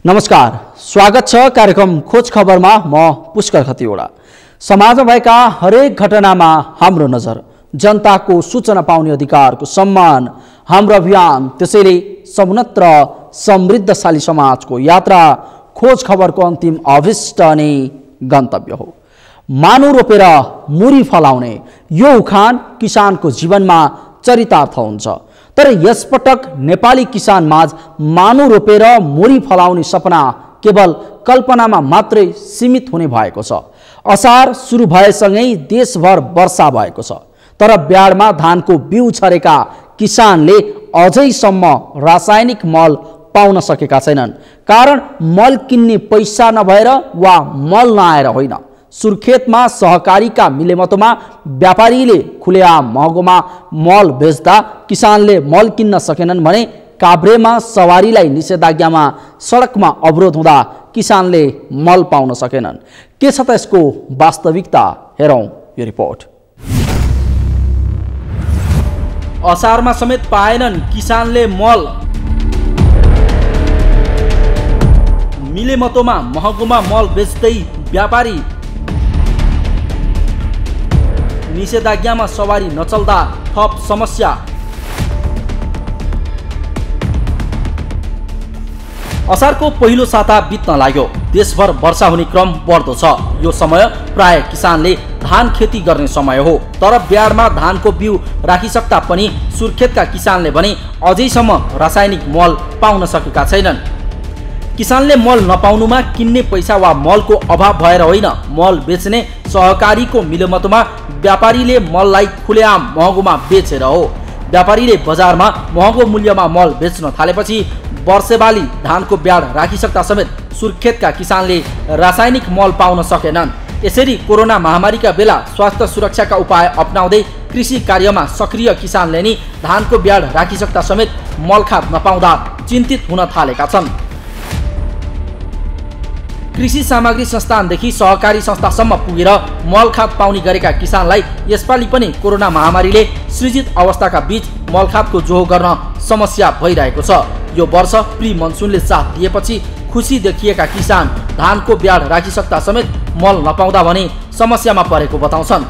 नमस्कार, स्वागत छ कार्यक्रम खोज खबरमा। म पुष्कर खतिवडा। समाजमा भएका हरेक घटनामा हाम्रो नजर, जनताको सूचना पाउने अधिकारको सम्मान हाम्रो अभियान। त्यसैले समुन्नत र समृद्धशाली समाजको यात्रा खोज खबरको अन्तिम अभिष्ट अनि गन्तव्य हो। मानु रोपेर मुरी फलाउने यो उखान किसानको जीवनमा चरितार्थ हुन्छ। तर यसपटक नेपाली किसान माझ मानु रोपेर मुरी फलाउने सपना केवल कल्पनामा मात्रै सीमित हुने भएको छ। असार सुरु भएसँगै देशभर वर्षा भएको छ, तर ब्याडमा धानको बिउ छरेका किसानले अझैसम्म रासायनिक मल पाउन सकेका छैनन्। कारण मल किन्ने पैसा नभएर वा मल नआएर होइन। सुर्खेतमा सहकारीका मिलेमतोमा व्यापारीले खुलेआम महँगोमा मल बेच्दा किसानले मल किन्न सकेनन् भने काभ्रेमा सवारीलाई निषेधाज्ञामा सडकमा अवरोध हुँदा किसानले मल पाउन सकेनन्। के छ त यसको वास्तविकता, हेरौँ यो रिपोर्ट। असारमा समेत पाएनन् किसानले मल। मिलेमतोमा महँगोमा मल बेच्दै व्यापारी। निषेधाज्ञामा सवारी नचल्दा थप समस्या। असारको पहिलो साता बित्न लाग्यो। देशभर वर्षा हुने क्रम बढ्दो छ। यो समय प्राय किसानले धान खेती गर्ने समय हो। तर ब्याडमा धानको बिउ राखिसक्दा पनि सुर्खेतका किसानले भने अझैसम्म रासायनिक मल पाउन सकेका छैनन्। किसानले मल नपाउनुमा किन्ने पैसा वा मलको अभाव भएर होइन, मल बेच्ने सहकारीको मिलेमतोमा व्यापारीले मललाई खुलेआम महँगोमा बेचेर हो। व्यापारीले बजारमा महँगो मूल्यमा मल बेच्न थालेपछि वर्षेबाली धानको ब्याड राखिसक्दा समेत सुर्खेतका किसानले रासायनिक मल पाउन सकेनन्। यसरी कोरोना महामारीका बेला स्वास्थ्य सुरक्षाका उपाय अपनाउँदै कृषि कार्यमा सक्रिय किसानले नि धानको ब्याड राखिसक्दा समेत मलखाद नपाउँदा चिन्तित हुन थालेका छन्। कृषि सामग्री संस्थानदेखि सहकारी संस्थासम्म पुगेर मलखाद पाउने गरेका किसानलाई यसपालि पनि कोरोना महामारीले सृजित अवस्थाका बीच मलखादको जोहो गर्न समस्या भइरहेको छ। यो वर्ष प्री मनसुनले साथ दिएपछि खुसी देखिएका किसान धानको ब्याड राखिसक्दा समेत मल नपाउँदा भने समस्यामा परेको बताउँछन्।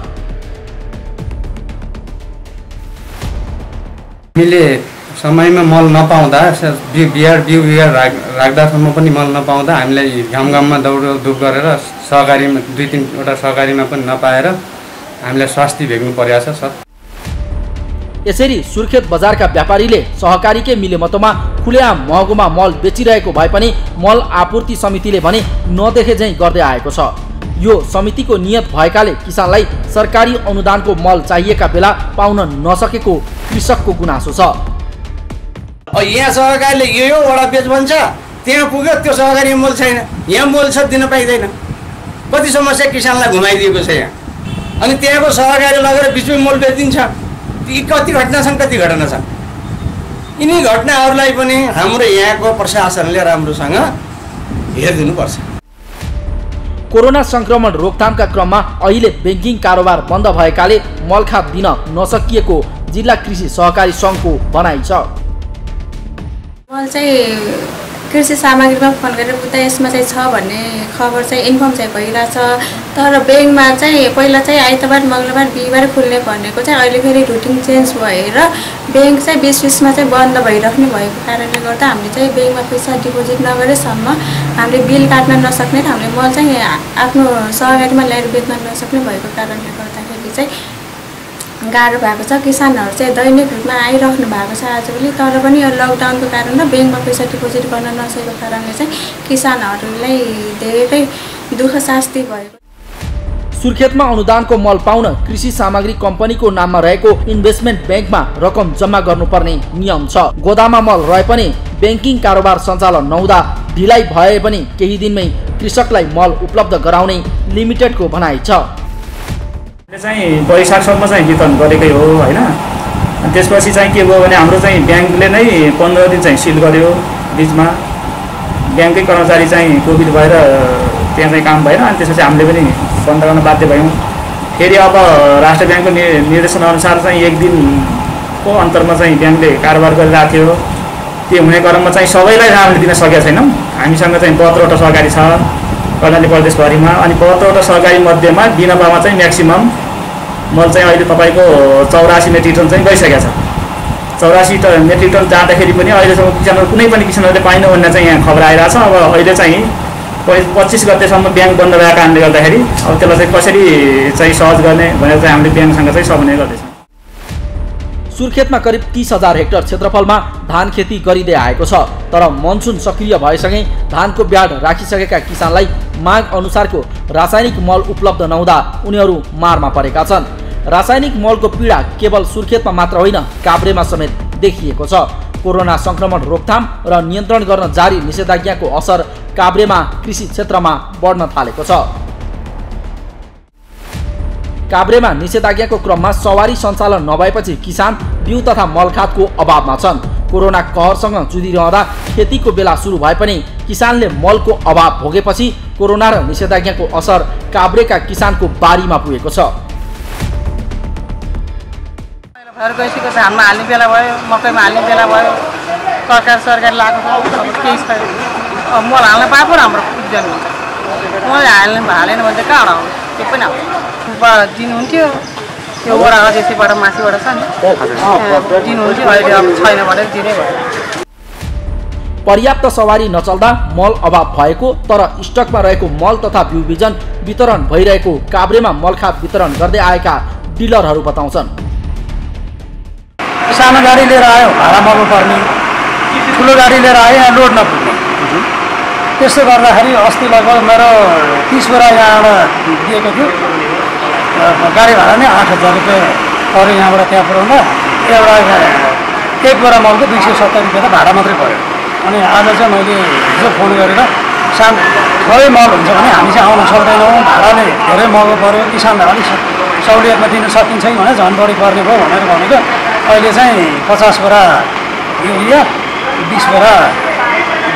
हामीले समयमा मल नपाउँदा बिउ राख्दासम्म पनि मल नपाउँदा हामीलाई घाममा दौडधुप गरेर सहकारीमा 2-3वटा सहकारीमा पनि नपाएर हामीलाई स्वास्थ्य भेग्नु परेको छ। यसरी सुर्खेत बजारका व्यापारीले सहकारीकै मिलेमतोमा खुलेआम महँगोमा मल बेचिरहेको भए पनि मल आपूर्ति समितिले भने नदेखे झैँ गर्दै आएको छ। यो समितिको नियत भएकाले किसानलाई सरकारी अनुदानको मल चाहिएका बेला पाउन नसकेको कृषकको गुनासो छ। यहाँ सहकारीले यो वडा बेच भन्छ, त्यहाँ पुग्यो त्यो सहकारी मोल छैन, यहाँ मोल छ दिन पाइँदैन। कति समस्या किसानलाई घुमाइदिएको छ यहाँ। अनि त्यहाँको सहकारी लगेर बिचमै मोल बेचिदिन्छ। यी कति घटना छन्, कति घटना छन्। यिनी घटनाहरूलाई पनि हाम्रो यहाँको प्रशासनले राम्रोसँग हेरिदिनुपर्छ। कोरोना संक्रमण रोकथामका क्रममा अहिले ब्याङ्किङ कारोबार बन्द भएकाले मलखाद दिन नसकिएको जिल्ला कृषि सहकारी सङ्घको भनाइ छ। मल चाहिँ कृषि सामग्रीमा फोन गरेर बुझ्दा यसमा चाहिँ छ भन्ने खबर चाहिँ इन्फर्म चाहिँ भइरहेछ। तर ब्याङ्कमा चाहिँ पहिला चाहिँ आइतबार मङ्गलबार बिहिबार खुल्ने भनेको चाहिँ अहिले फेरि रुटिन चेन्ज भएर ब्याङ्क चाहिँ बिचमा चाहिँ बन्द भइराख्ने भएको कारणले गर्दा हामीले चाहिँ ब्याङ्कमा पैसा डिपोजिट नगरेसम्म हामीले बिल काट्न नसक्ने र हामीले मल चाहिँ आफ्नो सहकारीमा ल्याएर बेच्न नसक्ने भएको कारणले गर्दाखेरि चाहिँ गाह्रो भएको छ। किसानहरू चाहिँ दैनिक रूपमा आइराख्नु भएको छ आजभोलि, तर पनि यो लकडाउनको कारण र ब्याङ्कमा पैसा डिपोजिट गर्न नसकेको कारणले चाहिँ किसानहरूलाई धेरै दुःख शास्ति भएको। सुर्खेतमा अनुदानको मल पाउन कृषि सामग्री कम्पनीको नाममा रहेको इन्भेस्टमेन्ट ब्याङ्कमा रकम जम्मा गर्नुपर्ने नियम छ। गोदाममा मल रहे पनि ब्याङ्किङ कारोबार सञ्चालन नहुँदा ढिलाइ भए पनि केही दिनमै कृषकलाई मल उपलब्ध गराउने लिमिटेडको भनाइ छ। चाहिँ वैशाखसम्म चाहिँ वितरण गरेकै हो होइन। त्यसपछि चाहिँ के भयो भने हाम्रो चाहिँ ब्याङ्कले नै 15 दिन चाहिँ सिल गर्यो। बिचमा ब्याङ्ककै कर्मचारी चाहिँ कोभिड भएर त्यहाँ चाहिँ काम भएन, अनि त्यसपछि हामीले पनि बन्द गर्न बाध्य भयौँ। फेरि अब राष्ट्र ब्याङ्कको निर्देशनअनुसार चाहिँ 1 दिनको अन्तरमा चाहिँ ब्याङ्कले कारोबार गरिरहेको थियो। त्यो हुने क्रममा चाहिँ सबैलाई हामीले दिन सकेका छैनौँ। हामीसँग चाहिँ 72वटा सहकारी छ कर्णाली प्रदेशभरिमा, अनि 72वटा सहकारी मध्येमा बिनपामा चाहिँ म्याक्सिमम मल चाहिँ अहिले तपाईँको 84 मेट्रिक टन चाहिँ गइसकेको छ। 84 मेट्रिक टन जाँदाखेरि पनि अहिलेसम्म किसानहरू कुनै पनि किसानहरूले पाइनु भन्ने चाहिँ यहाँ खबर आइरहेछ। अब अहिले चाहिँ 25 गतेसम्म ब्याङ्क बन्द भएको कारणले गर्दाखेरि अब त्यसलाई चाहिँ कसरी चाहिँ सहज गर्ने भनेर चाहिँ हामीले ब्याङ्कसँग चाहिँ समन्वय गर्दैछौँ। सुर्खेतमा करिब 30,000 हेक्टर क्षेत्रफलमा धान खेती गरिँदै आएको छ, तर मनसुन सक्रिय भएसँगै धानको ब्याड राखिसकेका किसानलाई माग अनुसारको रासायनिक मल उपलब्ध नहुँदा उनीहरू मारमा परेका छन्। रासायनिक मलको पीडा केवल सुर्खेतमा मात्र होइन, काभ्रेमा समेत देखिएको छ। कोरोना संक्रमण रोकथाम र नियन्त्रण गर्न जारी निषेधाज्ञाको असर काभ्रेमा कृषि क्षेत्रमा बढ्न थालेको छ। काभ्रेमा निषेधाज्ञाको क्रममा सवारी सञ्चालन नभएपछि किसान बिउ तथा मलखादको अभावमा छन्। कोरोना कहरसँग जुधिरहँदा खेतीको बेला सुरु भए पनि किसानले मलको अभाव भोगेपछि कोरोना र निषेधाज्ञाको असर काभ्रेका किसानको बारीमा पुगेको छ। गइसकेको छ, धानमा हाल्ने बेला भयो, मकैमा हाल्ने बेला भयो, सरकारी लागेको छ। अब केही छैन, मल हाल्न पाए पो राम्रो उब्जनी हुन्छ। मल हालेन भने चाहिँ कहाँबाट आउँछ? त्यो पनि आउँछ दिनुहुन्थ्यो, त्यो वडा अझैबाट माथिबाट छ नि दिनुहुन्थ्यो, अहिले अब छैन भनेर दिनै भयो। पर्याप्त सवारी नचल्दा मल अभाव भएको तर स्टकमा रहेको मल तथा बिउ बिजन वितरण भइरहेको काभ्रेमा मलखाद वितरण गर्दै आएका डिलरहरू बताउँछन्। सानो गाडी लिएर आयो भाडा पाउनु पर्ने, ठुलो गाडी लिएर आयो यहाँ लोड नपुग्ने, त्यस्तो गर्दाखेरि अस्ति लगभग मेरो 30 बोरा यहाँबाट दिएको थियो। गाडी भाडा नै 8,000 रुपियाँ पऱ्यो यहाँबाट त्यहाँ पुऱ्याउँदा। एउटा 1 बोरा मलको 270 रुपियाँ त भाडा मात्रै पऱ्यो। अनि आज चाहिँ मैले हिजो फोन गरेर थोरै मल हुन्छ भने हामी चाहिँ आउन सक्दैनौँ, भाडाले धेरै महँगो पऱ्यो, किसानलाई अलिक सहुलियतमा दिन सकिन्छ कि भने झन् बढी पर्ने भयो भनेर भनेको। अहिले चाहिँ 50 बोरा युरिया 20 बोरा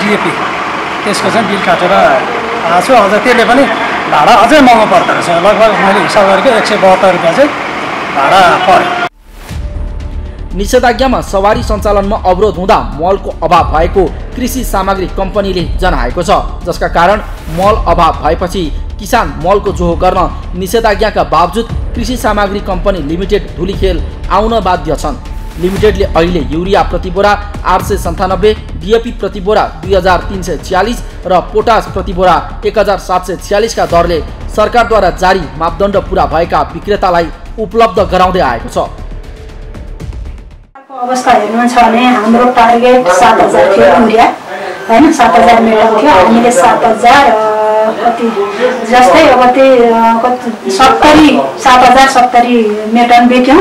डिएपी त्यसको चाहिँ बिल काटेर आएको छु। अझ त्यसले पनि भाडा अझै महँगो पर्दो रहेछ। लगभग मैले हिसाब गरेको 172 रुपियाँ चाहिँ भाडा पर्यो। निषेधाज्ञामा सवारी सञ्चालनमा अवरोध हुँदा मलको अभाव भएको कृषि सामग्री कम्पनीले जनाएको छ, जसका कारण मल अभाव भएपछि किसान मलको जोहो गर्न निषेधाज्ञाका बावजुद कृषि सामग्री कम्पनी लिमिटेड धुलीखेल आउन बाध्य छन्। लिमिटेडले अहिले युरिया प्रति बोरा 897, डिएपी प्रति बोरा 2346 र पोटास प्रति बोरा 1746 का दरले सरकारद्वारा जारी मापदण्ड पूरा भएका विक्रेतालाई उपलब्ध गराउँदै आएको छ। अवस्था हेर्नु छ भने हाम्रो टार्गेट 7,000 थियो युरिया हैन, 7,000 मेटल थियो। हामीले 7,000 कति जस्तै अब त्यो 7,070 मेटल बेच्यौँ।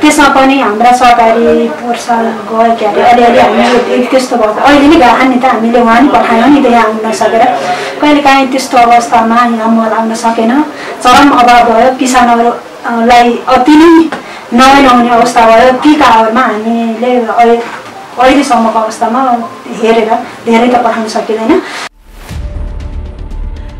त्यसमा पनि हाम्रा सहकारी वर्षा गयो के अरे अलिअलि हामी त्यस्तो भएको। अहिले नै गाहन नि त हामीले उहाँ नि पठायौँ नि त यहाँ आउन नसकेर। कहिलेकाहीँ त्यस्तो अवस्थामा यहाँ मल आउन सकेन, चरम अभाव भयो, किसानहरूलाई अति नै नहुने अवस्था भयो। ती कालमा हामीले अहिलेसम्मको अवस्थामा हेरेर धेरै त पठाउन सकिँदैन।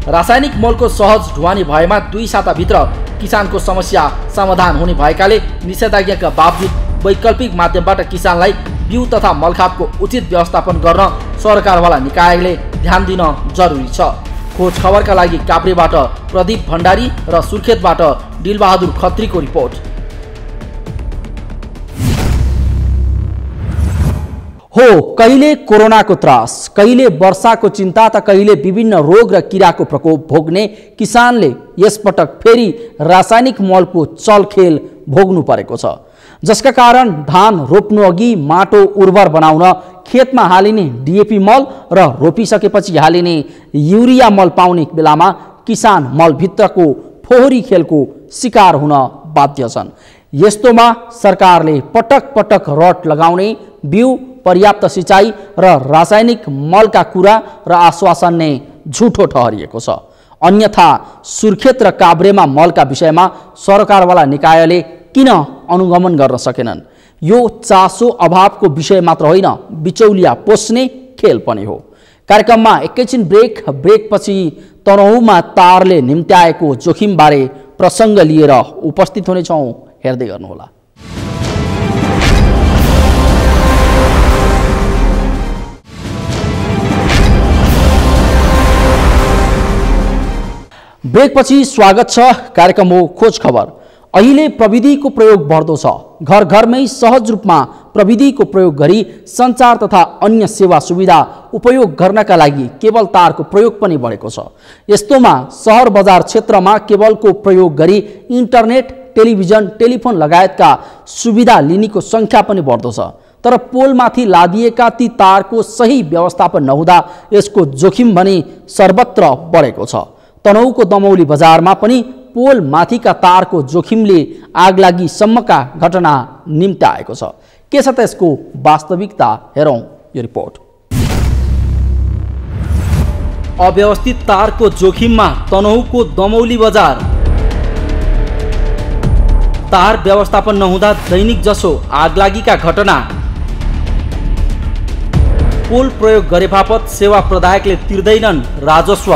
रासायनिक मलको सहज ढुवानी भएमा 2 साताभित्र किसानको समस्या समाधान हुने भएकाले निषेधाज्ञाका बावजुद वैकल्पिक माध्यमबाट किसानलाई बिउ तथा मलखादको उचित व्यवस्थापन गर्न सरकारवाला निकायले ध्यान दिन जरुरी छ। खोज खबरका लागि काभ्रेबाट प्रदीप भण्डारी र सुर्खेतबाट दिलबहादुर खत्रीको रिपोर्ट। हो, कहिले कोरोनाको त्रास, कहिले वर्षाको चिन्ता त कहिले विभिन्न रोग र किराको प्रकोप भोग्ने किसानले यसपटक फेरि रासायनिक मलको चलखेल भोग्नु परेको छ, जसका कारण धान रोप्नु अघि माटो उर्वर बनाउन खेतमा हालिने डिएपी मल र रोपिसकेपछि हालिने युरिया मल पाउने बेलामा किसान मलभित्रको फोहोरी खेलको शिकार हुन बाध्य छन्। यस्तोमा सरकारले पटक पटक रट लगाउने, बिउ, पर्याप्त सिँचाइ र रासायनिक मलका कुरा र आश्वासन नै झुटो ठहरिएको छ। अन्यथा सुर्खेत र काभ्रेमा मलका विषयमा सरकारवाला निकायले किन अनुगमन गर्न सकेनन्? यो चासो अभावको विषय मात्र होइन, बिचौलिया पोस्ने खेल पनि हो। कार्यक्रममा एकैछिन ब्रेकपछि तनहुमा तारले निम्त्याएको जोखिमबारे प्रसङ्ग लिएर उपस्थित हुनेछौँ, हेर्दै गर्नुहोला। ब्रेकपछि स्वागत छ। कार्यक्रम हो खोज खबर। अहिले प्रविधिको प्रयोग बढ्दो छ। घर घरमै सहज रूपमा प्रविधिको प्रयोग गरी सञ्चार तथा अन्य सेवा सुविधा उपयोग गर्नका लागि केबल तारको प्रयोग पनि बढेको छ। यस्तोमा सहर बजार क्षेत्रमा केबलको प्रयोग गरी इन्टरनेट, टेलिभिजन, टेलिफोन लगायतका सुविधा लिनेको सङ्ख्या पनि बढ्दो छ। तर पोलमाथि लादिएका ती तारको सही व्यवस्थापन नहुँदा यसको जोखिम भने सर्वत्र बढेको छ। तनहुँको दमौली बजारमा पनि पोल माथिका तारको जोखिमले आगलागीसम्मका घटना निम्त्याएको छ। के छ त यसको वास्तविकता, हेरौँ यो रिपोर्ट। अव्यवस्थित तारको जोखिममा तनहुँको दमौली बजार। तार व्यवस्थापन नहुँदा दैनिक जसो आगलागीका घटना। पोल प्रयोग गरे बापत सेवा प्रदायकले तिर्दैनन् राजस्व।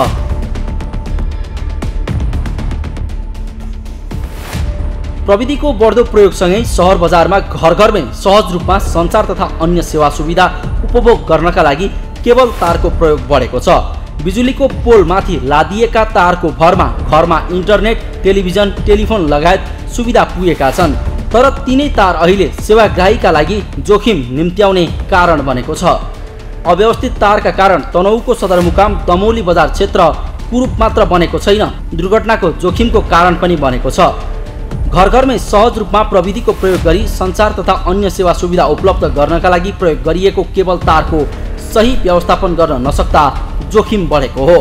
प्रविधिको बढ्दो प्रयोगसँगै सहर बजारमा घर घरमै सहज रूपमा सञ्चार तथा अन्य सेवा सुविधा उपभोग गर्नका लागि केबल तारको प्रयोग बढेको छ। बिजुलीको पोलमाथि लादिएका तारको भरमा घरमा इन्टरनेट, टेलिभिजन, टेलिफोन लगायत सुविधा पुगेका छन्। तर तिनै तार अहिले सेवाग्राहीका लागि जोखिम निम्त्याउने कारण बनेको छ। अव्यवस्थित तारका कारण तनहुँको सदरमुकाम दमौली बजार क्षेत्र कुरूप मात्र बनेको छैन, दुर्घटनाको जोखिमको कारण पनि बनेको छ। घर घरमै सहज रूपमा प्रविधिको प्रयोग गरी सञ्चार तथा अन्य सेवा सुविधा उपलब्ध गर्नका लागि प्रयोग गरिएको केबल तारको सही व्यवस्थापन गर्न नसक्दा जोखिम बढेको हो।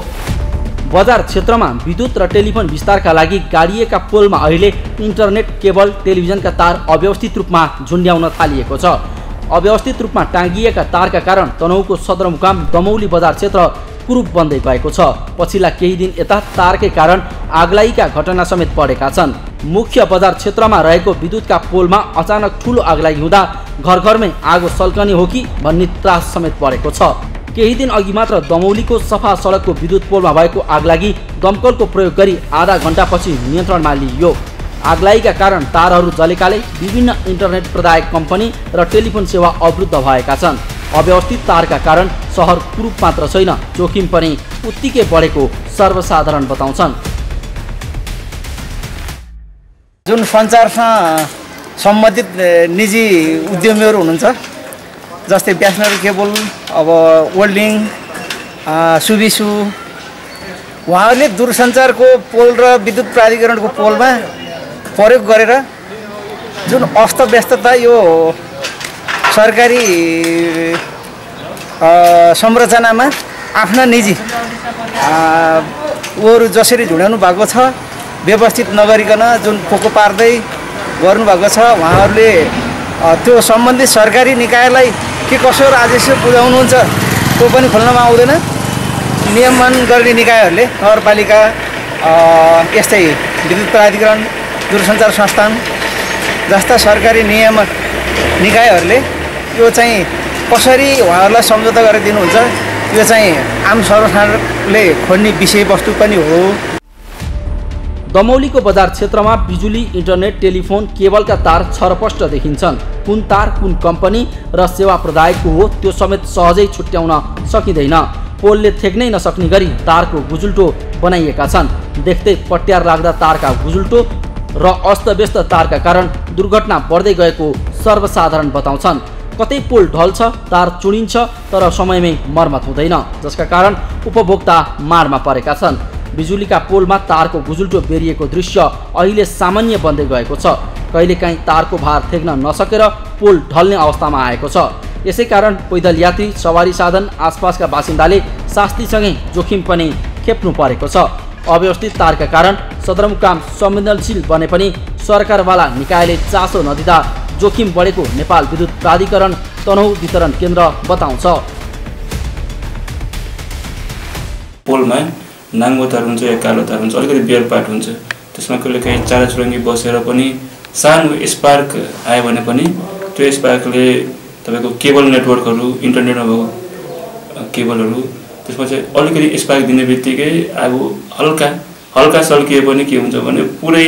बजार क्षेत्रमा विद्युत र टेलिफोन विस्तारका लागि गाडिएका पोलमा अहिले इन्टरनेट, केबल, टेलिभिजनका तार अव्यवस्थित रूपमा झुन्ड्याउन थालिएको छ। अव्यवस्थित रूपमा टाँगिएका तारका कारण तनहुँको सदरमुकाम दमौली बजार क्षेत्र कुरूप बन्दै गएको छ। पछिल्ला केही दिन यता तारकै कारण आगलागीका घटना समेत बढेका छन्। मुख्य बजार क्षेत्रमा रहेको विद्युतका पोलमा अचानक ठूलो आगलागी हुँदा घर घरमै आगो सल्कने हो कि भन्ने त्रास समेत बढेको छ। केही दिन अघि मात्र दमौलीको सफा सडकको विद्युत पोलमा भएको आगलागी दमकलको प्रयोग गरी आधा घण्टापछि नियन्त्रणमा लिइयो। आगलागीका कारण तारहरू जलेकाले विभिन्न इन्टरनेट प्रदायक कम्पनी र टेलिफोन सेवा अवरुद्ध भएका छन्। अव्यवस्थित तारका कारण सहर कुरूप मात्र छैन, जोखिम पनि उत्तिकै बढेको सर्वसाधारण बताउँछन्। जुन सञ्चारसँग सम्बन्धित निजी उद्यमीहरू हुनुहुन्छ, जस्तै ब्यासनरी केबल, अब वेल्डिङ, सुबिसु, उहाँहरूले दूरसञ्चारको पोल र विद्युत प्राधिकरणको पोलमा प्रयोग गरेर जुन अस्तव्यस्तता यो सरकारी संरचनामा आफ्ना निजी उहरू जसरी झुडाउनु भएको छ, व्यवस्थित नगरिकन जुन पोको पार्दै गर्नुभएको छ, उहाँहरूले त्यो सम्बन्धित सरकारी निकायलाई के कसो आदेश बुझाउनुहुन्छ त्यो पनि खोल्नमा आउँदैन। नियमन गर्ने निकायहरूले नगरपालिका, यस्तै विद्युत प्राधिकरण, दूरसञ्चार संस्थान जस्ता सरकारी नियमन निकायहरूले यो चाहिँ कसरी उहाँहरूलाई सम्झौता गरेर दिनुहुन्छ, यो चाहिँ आम सर्वसाधारणले खोज्ने विषयवस्तु पनि हो। दमौलीको बजार क्षेत्रमा बिजुली, इन्टरनेट, टेलिफोन, केबलका तार छरपष्ट देखिन्छन्। कुन तार कुन कम्पनी र सेवा प्रदायकको हो त्यो समेत सहजै छुट्याउन सकिँदैन। पोलले थेक्नै नसक्ने गरी तारको गुजुल्टो बनाइएका छन्। देख्दै पट्यार लाग्दा तारका गुजुल्टो र अस्तव्यस्त तारका कारण दुर्घटना बढ्दै गएको सर्वसाधारण बताउँछन्। कतै पोल ढल्छ, तार चुडिन्छ, तर समयमै मर्मत हुँदैन, जसका कारण उपभोक्ता मारमा परेका छन्। बिजुलीका पोलमा तारको गुजुल्टो बेरिएको दृश्य अहिले सामान्य बन्दै गएको छ। कहिलेकाहीँ तारको भार थेक्न नसकेर पोल ढल्ने अवस्थामा आएको छ। यसै कारण पैदल यात्री, सवारी साधन, आसपासका बासिन्दाले शास्तिसँगै जोखिम पनि खेप्नु परेको छ। अव्यवस्थित तारका कारण सदरमुकाम संवेदनशील बने पनि सरकारवाला निकायले चासो नदिँदा जोखिम बढेको नेपाल विद्युत प्राधिकरण तनहुँ वितरण केन्द्र बताउँछ। पोलमा नाङ्गो तार हुन्छ या कालो तार हुन्छ, अलिकति बियर पार्ट हुन्छ, त्यसमा कहिलेकाहीँ चाराचुरुङ्गी बसेर पनि सानो स्पार्क आयो भने पनि त्यो स्पार्कले तपाईँको केबल नेटवर्कहरू, इन्टरनेटमा भएको केबलहरू, त्यसमा चाहिँ अलिकति स्पार्क दिने बित्तिकै आगो हल्का सल्किए पनि के हुन्छ भने पुरै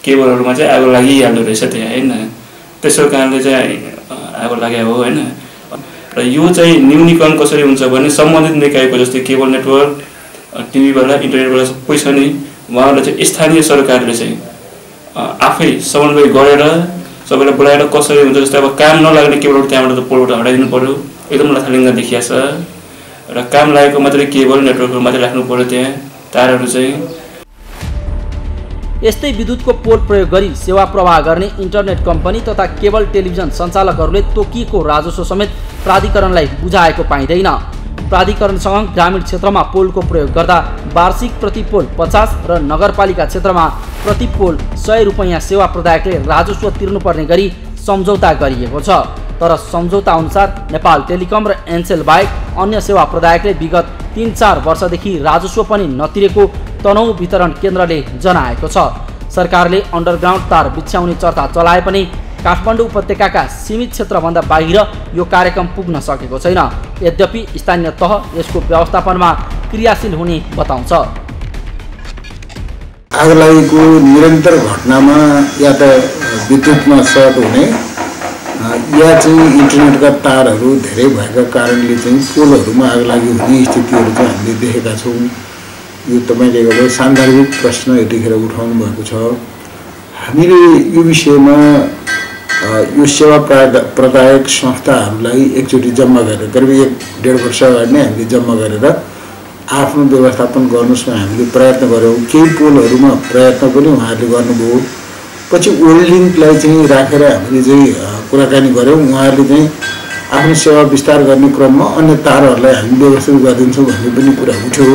केबलहरूमा चाहिँ आगो लागिहाल्दो रहेछ त्यहाँ, होइन? त्यसो कारणले चाहिँ आगो लाग्यो हो, होइन? र यो चाहिँ न्यूनीकरण कसरी हुन्छ भने सम्बन्धित निकायको जस्तै केबल नेटवर्क, टिभीबाट इन्टरनेटबाट सबै छ नि उहाँहरूलाई चाहिँ स्थानीय सरकारले चाहिँ आफै समन्वय गरेर सबैलाई बोलाएर कसरी हुन्छ जस्तै अब काम नलाग्ने केबलहरू त्यहाँबाट त पोलबाट हटाइदिनु पर्यो एकदम लथालिङ्ग देखिया छ र काम लागेको मात्रै केबल नेटवर्कहरू मात्रै राख्नु पर्यो त्यहाँ तारहरू चाहिँ। यस्तै विद्युतको पोल प्रयोग गरी सेवा प्रवाह गर्ने इन्टरनेट कम्पनी तथा केबल टेलिभिजन सञ्चालकहरूले तोकिएको राजस्व समेत प्राधिकरणलाई बुझाएको पाइँदैन। प्राधिकरणसँग ग्रामीण क्षेत्रमा पोलको प्रयोग गर्दा वार्षिक प्रति पोल 50 र नगरपालिका क्षेत्रमा प्रति पोल 100 रुपैयाँ सेवा प्रदायकले राजस्व तिर्नुपर्ने गरी सम्झौता गरिएको छ। तर सम्झौता अनुसार नेपाल टेलिकम र एनसेल बाहेक अन्य सेवा प्रदायकले विगत 3-4 वर्षदेखि राजस्व पनि नतिरेको तनहुँ वितरण केन्द्रले जनाएको छ। सरकारले अन्डरग्राउन्ड तार बिछ्याउने चर्चा चलाए पनि काठमाडौँ उपत्यकाका सीमित क्षेत्रभन्दा बाहिर यो कार्यक्रम पुग्न सकेको छैन। यद्यपि स्थानीय तह यसको व्यवस्थापनमा क्रियाशील हुने बताउँछ। आगलागीको निरन्तर घटनामा या त विद्युतमा सर्ट हुने या चाहिँ इन्टरनेटका तारहरू धेरै भएका कारणले चाहिँ पोलहरूमा आगलागी हुने स्थितिहरू चाहिँ हामीले देखेका छौँ। यो तपाईँले एउटा सान्दर्भिक प्रश्न यतिखेर उठाउनु भएको छ। हामीले यो विषयमा यो सेवा प्रदायक संस्थाहरूलाई एकचोटि जम्मा गरेर करिब 1-1.5 वर्ष अगाडि नै हामीले जम्मा गरेर आफ्नो व्यवस्थापन गर्नुहोस् न हामीले प्रयत्न गऱ्यौँ। केही पोलहरूमा प्रयत्न पनि उहाँहरूले गर्नुभयो। पछि ओल्ड लिङ्कलाई चाहिँ राखेर हामीले चाहिँ कुराकानी गऱ्यौँ। उहाँहरूले चाहिँ आफ्नो सेवा विस्तार गर्ने क्रममा अन्य तारहरूलाई हामी व्यवस्थित गरिदिन्छौँ भन्ने पनि कुरा उठ्यो।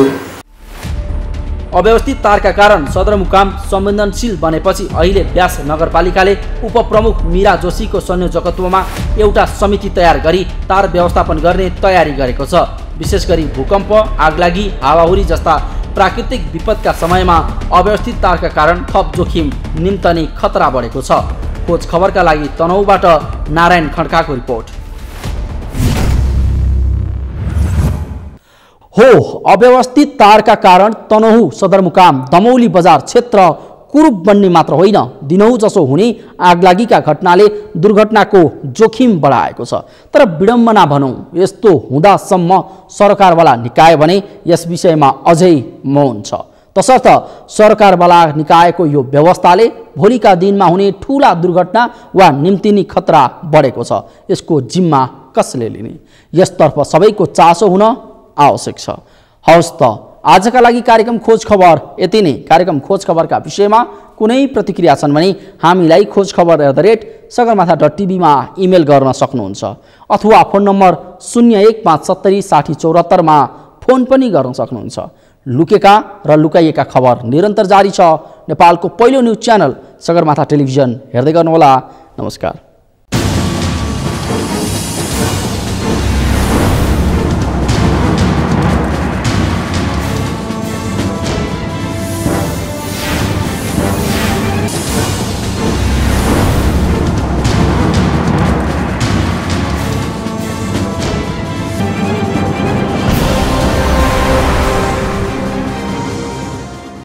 अव्यवस्थित तारका कारण सदरमुकाम संवेदनशील बनेपछि अहिले व्यास नगरपालिकाले उपप्रमुख मीरा जोशीको संयोजकत्वमा एउटा समिति तयार गरी तार व्यवस्थापन गर्ने तयारी गरेको छ। विशेष गरी भूकम्प, आगलागी, हावाहुरी जस्ता प्राकृतिक विपदका समयमा अव्यवस्थित तारका कारण थप जोखिम निम्तने खतरा बढेको छ। खोज खबरका लागि तनहुँबाट नारायण खड्काको रिपोर्ट। हो अव्यवस्थित तारका कारण तनहुँ सदरमुकाम दमौली बजार क्षेत्र कुरूप बन्ने मात्र होइन, दिनहुँ जसो हुने आगलागीका घटनाले दुर्घटनाको जोखिम बढाएको छ। तर विडम्बना भनौँ, यस्तो हुँदासम्म सरकारवाला निकाय भने यस विषयमा अझै मौन छ। तसर्थ सरकारवाला निकायको यो व्यवस्थाले भोलिका दिनमा हुने ठूला दुर्घटना वा निम्तिने खतरा बढेको छ। यसको जिम्मा कसले लिने? यसतर्फ सबैको चासो हुन आवश्यक छ। हवस् त आजका लागि कार्यक्रम खोज खबर यति नै। कार्यक्रम खोज खबरका विषयमा कुनै प्रतिक्रिया छन् भने हामीलाई खोजखबर@सगरमाथा.tv मा इमेल गर्न सक्नुहुन्छ अथवा फोन नम्बर 01576074 मा फोन पनि गर्न सक्नुहुन्छ। लुकेका र लुकाइएका खबर निरन्तर जारी छ। नेपालको पहिलो न्युज च्यानल सगरमाथा टेलिभिजन हेर्दै गर्नुहोला। नमस्कार।